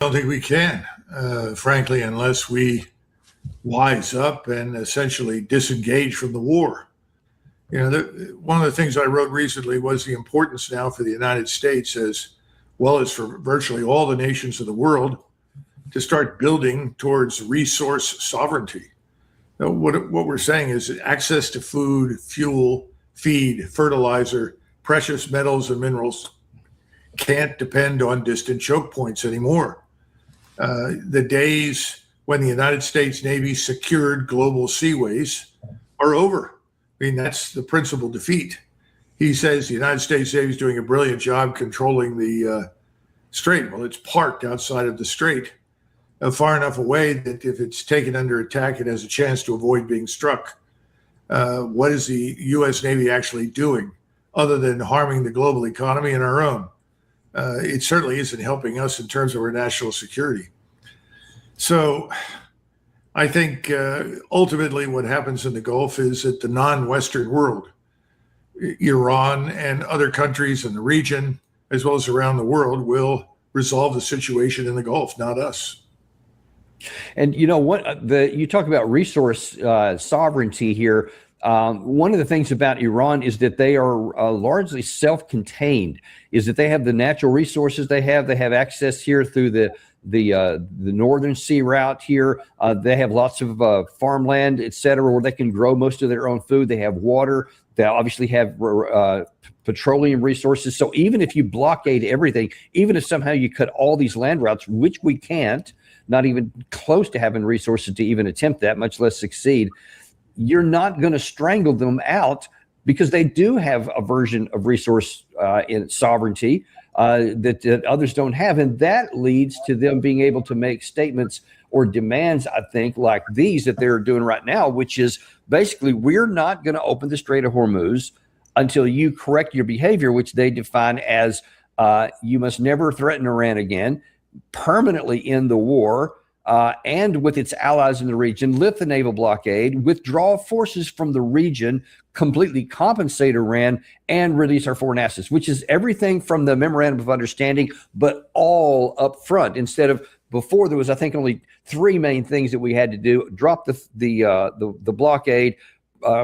don't think we can, frankly, unless we wise up and essentially disengage from the war. One of the things I wrote recently was the importance now for the United States, as well as for virtually all the nations of the world, to start building towards resource sovereignty. What we're saying is access to food, fuel, feed, fertilizer, precious metals and minerals can't depend on distant choke points anymore. The days when the United States Navy secured global seaways are over. I mean, that's the principal defeat. He says the United States Navy is doing a brilliant job controlling the strait. Well, it's parked outside of the strait, far enough away that if it's taken under attack, it has a chance to avoid being struck. What is the U.S. Navy actually doing other than harming the global economy and our own? It certainly isn't helping us in terms of our national security. So I think ultimately what happens in the Gulf is that the non-Western world, Iran and other countries in the region, as well as around the world, will resolve the situation in the Gulf, not us. And you know what? You talk about resource sovereignty here. One of the things about Iran is that they are largely self-contained. Is that they have the natural resources they have access here through the northern sea route here. They have lots of farmland, et cetera, where they can grow most of their own food. They have water. They obviously have petroleum resources. So even if you blockade everything, even if somehow you cut all these land routes, which we can't, not even close to having resources to even attempt that, much less succeed, you're not going to strangle them out, because they do have a version of resource in sovereignty that others don't have. And that leads to them being able to make statements or demands, I think, like these that they're doing right now, which is basically, we're not going to open the Strait of Hormuz until you correct your behavior, which they define as you must never threaten Iran again, permanently end the war, and with its allies in the region, lift the naval blockade, withdraw forces from the region, completely compensate Iran, and release our foreign assets, which is everything from the memorandum of understanding, but all up front. Instead of before, there was, I think, only three main things that we had to do: drop the blockade,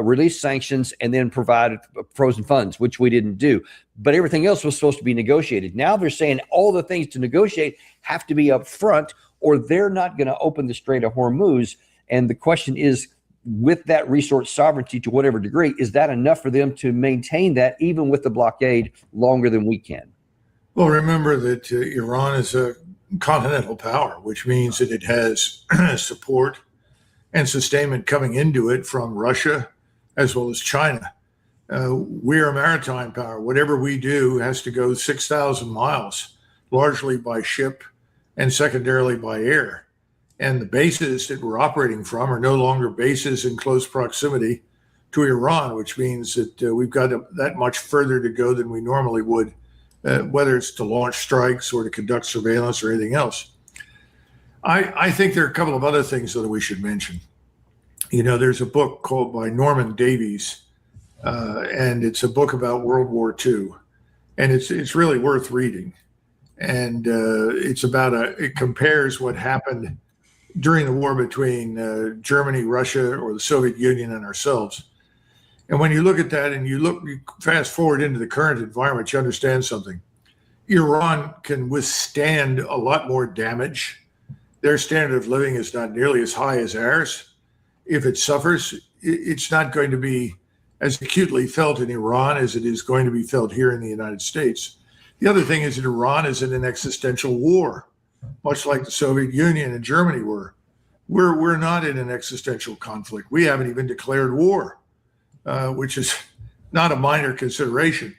release sanctions, and then provide frozen funds, which we didn't do. But everything else was supposed to be negotiated. Now they're saying all the things to negotiate have to be up front, or they're not going to open the Strait of Hormuz. And the question is, with that resource sovereignty to whatever degree, is that enough for them to maintain that even with the blockade longer than we can? Well, remember that Iran is a continental power, which means that it has support and sustainment coming into it from Russia as well as China. We're a maritime power. Whatever we do has to go 6,000 miles, largely by ship and secondarily by air. And the bases that we're operating from are no longer bases in close proximity to Iran, which means that we've got that much further to go than we normally would, whether it's to launch strikes or to conduct surveillance or anything else. I think there are a couple of other things that we should mention. There's a book called by Norman Davies, and it's a book about World War II, and it's really worth reading. And it compares what happened during the war between Germany, Russia, or the Soviet Union and ourselves. And when you look at that and you fast forward into the current environment, you understand something. Iran can withstand a lot more damage. Their standard of living is not nearly as high as ours. If it suffers, it's not going to be as acutely felt in Iran as it is going to be felt here in the United States. The other thing is that Iran is in an existential war, much like the Soviet Union and Germany were. We're not in an existential conflict. We haven't even declared war, which is not a minor consideration.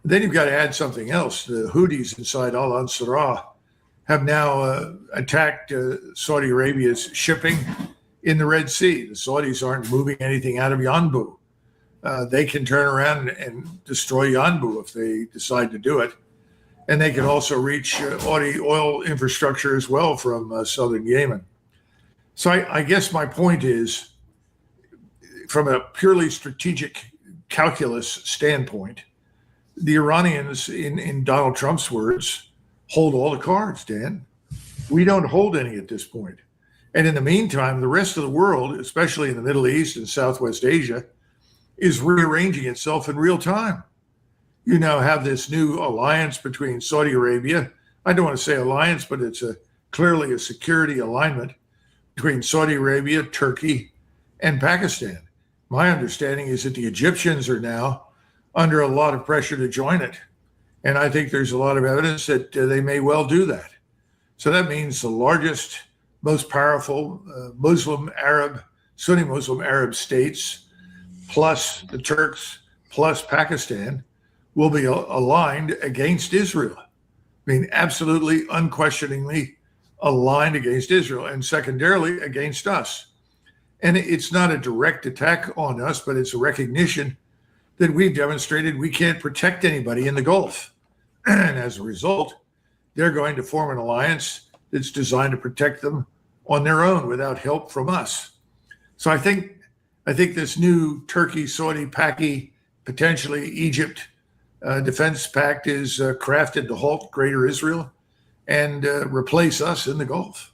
Then you've got to add something else. The Houthis inside Al-Ansarah have now attacked Saudi Arabia's shipping in the Red Sea. The Saudis aren't moving anything out of Yanbu. They can turn around and destroy Yanbu if they decide to do it. And they can also reach oil infrastructure as well from southern Yemen. So I guess my point is, from a purely strategic calculus standpoint, the Iranians, in Donald Trump's words, hold all the cards, Dan. We don't hold any at this point. And in the meantime, the rest of the world, especially in the Middle East and Southwest Asia, is rearranging itself in real time. You now have this new alliance between Saudi Arabia. I don't want to say alliance, but it's clearly a security alignment between Saudi Arabia, Turkey, and Pakistan. My understanding is that the Egyptians are now under a lot of pressure to join it. And I think there's a lot of evidence that they may well do that. So that means the largest, most powerful Sunni Muslim Arab states, plus the Turks, plus Pakistan, will be aligned against Israel. I mean, absolutely, unquestioningly aligned against Israel, and secondarily against us. And it's not a direct attack on us, but it's a recognition that we've demonstrated we can't protect anybody in the Gulf. And as a result, they're going to form an alliance that's designed to protect them on their own without help from us. So I think this new Turkey, Saudi, Paki, potentially Egypt defense pact is crafted to halt Greater Israel and replace us in the Gulf.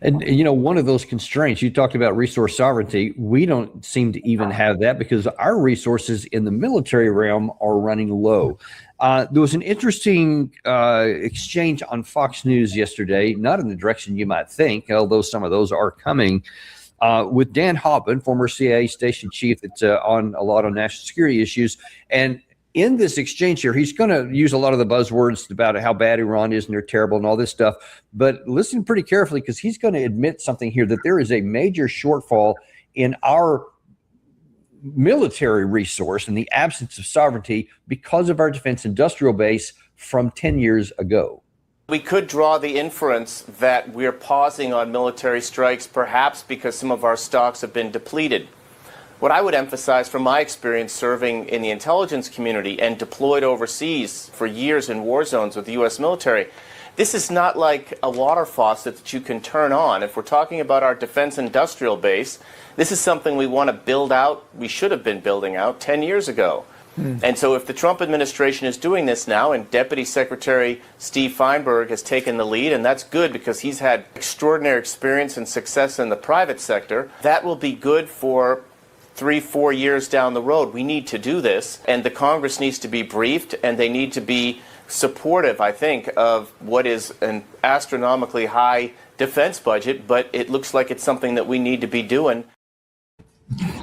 And, you know, one of those constraints, you talked about resource sovereignty. We don't seem to even have that because our resources in the military realm are running low. There was an interesting exchange on Fox News yesterday, not in the direction you might think, although some of those are coming, with Dan Hobbin, former CIA station chief that's on a lot of national security issues. And in this exchange here, he's going to use a lot of the buzzwords about how bad Iran is and they're terrible and all this stuff. But listen pretty carefully, because he's going to admit something here, that there is a major shortfall in our military resource in the absence of sovereignty because of our defense industrial base from 10 years ago. We could draw the inference that we're pausing on military strikes, perhaps because some of our stocks have been depleted. What I would emphasize from my experience serving in the intelligence community and deployed overseas for years in war zones with the U.S. military, this is not like a water faucet that you can turn on. If we're talking about our defense industrial base, this is something we want to build out, we should have been building out 10 years ago. And so if the Trump administration is doing this now, and Deputy Secretary Steve Feinberg has taken the lead, and that's good because he's had extraordinary experience and success in the private sector, that will be good for 3-4 years down the road. We need to do this, and the Congress needs to be briefed, and they need to be supportive, I think, of what is an astronomically high defense budget, but it looks like it's something that we need to be doing.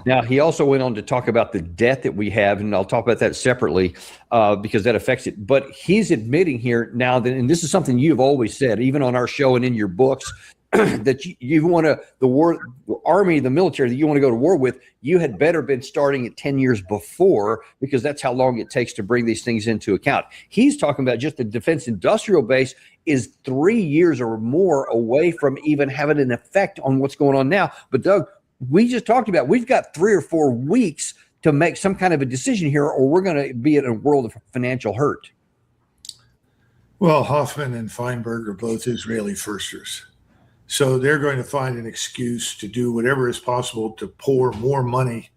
Now, he also went on to talk about the debt that we have, and I'll talk about that separately because that affects it. But he's admitting here now that, and this is something you've always said, even on our show and in your books, that you want to, the army, the military that you want to go to war with, you had better been starting it 10 years before, because that's how long it takes to bring these things into account. He's talking about just the defense industrial base is 3 years or more away from even having an effect on what's going on now. But Doug, we just talked about, we've got 3 or 4 weeks to make some kind of a decision here, or we're going to be in a world of financial hurt. Well, Hoffman and Feinberg are both Israeli firsters. So they're going to find an excuse to do whatever is possible to pour more money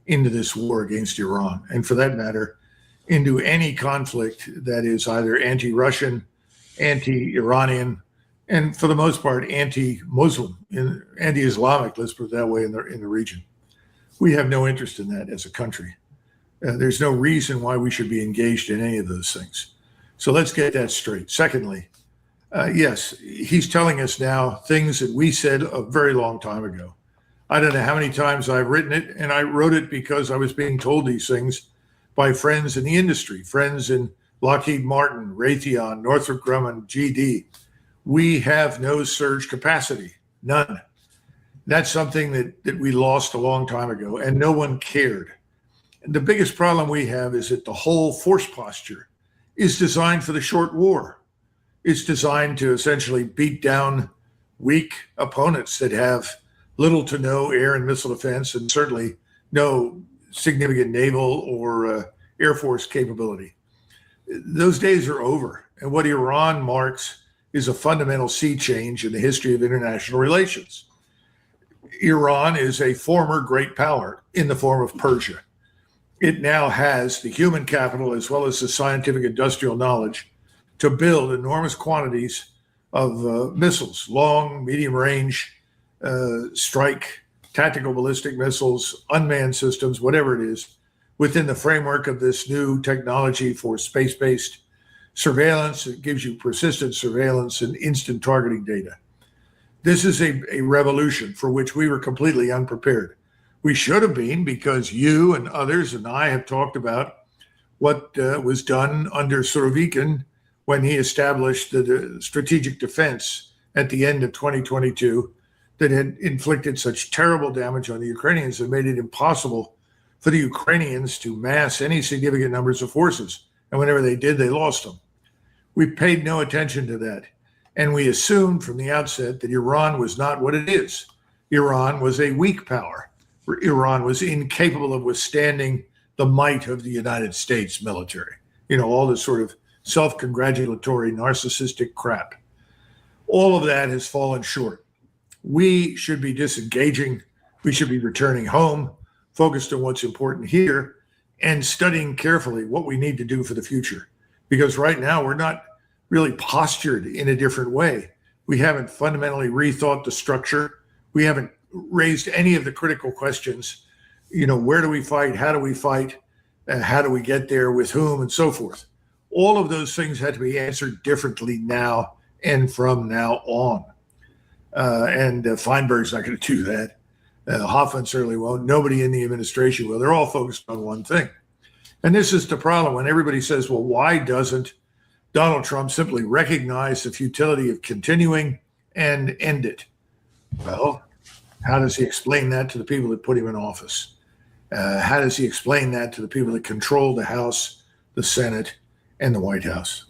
into this war against Iran. And for that matter, into any conflict that is either anti-Russian, anti-Iranian, and for the most part, anti-Muslim, anti-Islamic, let's put it that way, in the region. We have no interest in that as a country. There's no reason why we should be engaged in any of those things. So let's get that straight. Secondly, yes, he's telling us now things that we said a very long time ago. I don't know how many times I've written it, and I wrote it because I was being told these things by friends in the industry, friends in Lockheed Martin, Raytheon, Northrop Grumman, GD. We have no surge capacity, none. That's something that we lost a long time ago, and no one cared. And the biggest problem we have is that the whole force posture is designed for the short war. It's designed to essentially beat down weak opponents that have little to no air and missile defense, and certainly no significant naval or Air Force capability. Those days are over. And what Iran marks is a fundamental sea change in the history of international relations. Iran is a former great power in the form of Persia. It now has the human capital as well as the scientific industrial knowledge to build enormous quantities of missiles, long, medium range, strike, tactical ballistic missiles, unmanned systems, whatever it is, within the framework of this new technology for space-based surveillance. It gives you persistent surveillance and instant targeting data. This is a revolution for which we were completely unprepared. We should have been, because you and others and I have talked about what was done under Surovikin when he established the strategic defense at the end of 2022 that had inflicted such terrible damage on the Ukrainians and made it impossible for the Ukrainians to mass any significant numbers of forces. And whenever they did, they lost them. We paid no attention to that. And we assumed from the outset that Iran was not what it is. Iran was a weak power. Iran was incapable of withstanding the might of the United States military. You know, all this sort of self-congratulatory, narcissistic crap. All of that has fallen short. We should be disengaging. We should be returning home, focused on what's important here, and studying carefully what we need to do for the future. Because right now, we're not really postured in a different way. We haven't fundamentally rethought the structure. We haven't raised any of the critical questions. You know, where do we fight? How do we fight? How do we get there? With whom? And so forth. All of those things had to be answered differently now and from now on. Feinberg's not going to do that. Hoffman certainly won't. Nobody in the administration will. They're all focused on one thing. And this is the problem when everybody says, well, why doesn't Donald Trump simply recognize the futility of continuing and end it? Well, how does he explain that to the people that put him in office? How does he explain that to the people that control the House, the Senate, and the White House?